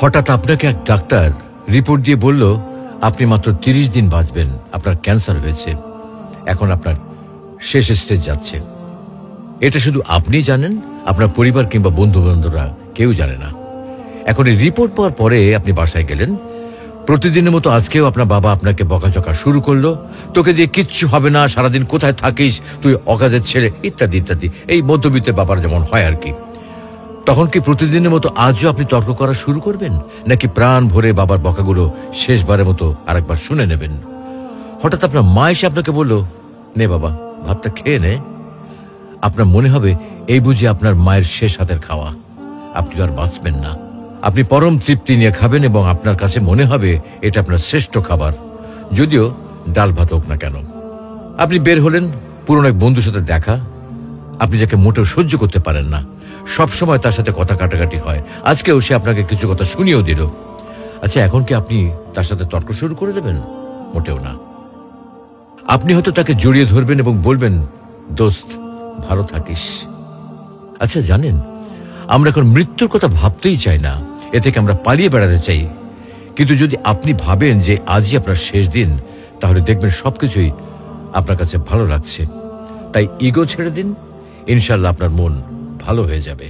হঠাৎ আপনাকে এক ডাক্তার রিপোর্ট দিয়ে বলল আপনি মাত্র 30 দিন বাঁচবেন, আপনার ক্যান্সার হয়েছে, এখন আপনার শেষ স্টেজ যাচ্ছে। এটা শুধু আপনিই জানেন, আপনার পরিবার কিংবা বন্ধু বান্ধবরা কেউ জানে না। এখন এই রিপোর্ট পাওয়ার পরে আপনি বাসায় গেলেন, প্রতিদিনের মতো আজকেও আপনার বাবা আপনাকে বকাঝকা শুরু করলো, তোকে দিয়ে কিচ্ছু হবে না, সারাদিন কোথায় থাকিস তুই, অকাজের ছেলে, ইত্যাদি ইত্যাদি। এই মধ্যবিত্তের বাবার যেমন হয় আর কি। তখন কি প্রতিদিনের মতো আজও আপনি তর্ক করা শুরু করবেন, নাকি প্রাণ ভরে বাবার বকাগুলো শেষবারের মতো আরেকবার শুনে নেবেন? হঠাৎ আপনার মা এসে আপনাকে বলল, নে বাবা ভাতটা খেয়ে নে। আপনার মনে হবে এই বুঝি আপনার মায়ের শেষ হাতের খাওয়া, আপনি আর বাঁচবেন না। আপনি পরম তৃপ্তি নিয়ে খাবেন এবং আপনার কাছে মনে হবে এটা আপনার শ্রেষ্ঠ খাবার, যদিও ডাল ভাত হোক না কেন। আপনি বের হলেন, পুরনো এক বন্ধুর সাথে দেখা, আপনি যাকে মোটেও সহ্য করতে পারেন না, সব সময় তার সাথে কথা কাটাকাটি হয়, আজকেও সে আপনাকে কিছু কথা শুনিয়েও দিল। আচ্ছা, এখন কি আপনি তার সাথে তর্ক শুরু করে দেবেন? মোটেও না। আপনি হয়তো তাকে জড়িয়ে ধরবেন এবং বলবেন, দোস্ত ভালো থাকিস। আচ্ছা জানেন, আমরা এখন মৃত্যুর কথা ভাবতেই চাই না, এ থেকে আমরা পালিয়ে বেড়াতে চাই। কিন্তু যদি আপনি ভাবেন যে আজই আপনার শেষ দিন, তাহলে দেখবেন সবকিছুই আপনার কাছে ভালো লাগছে। তাই ইগো ছেড়ে দিন, ইনশাল্লাহ আপনার মন ভালো হয়ে যাবে।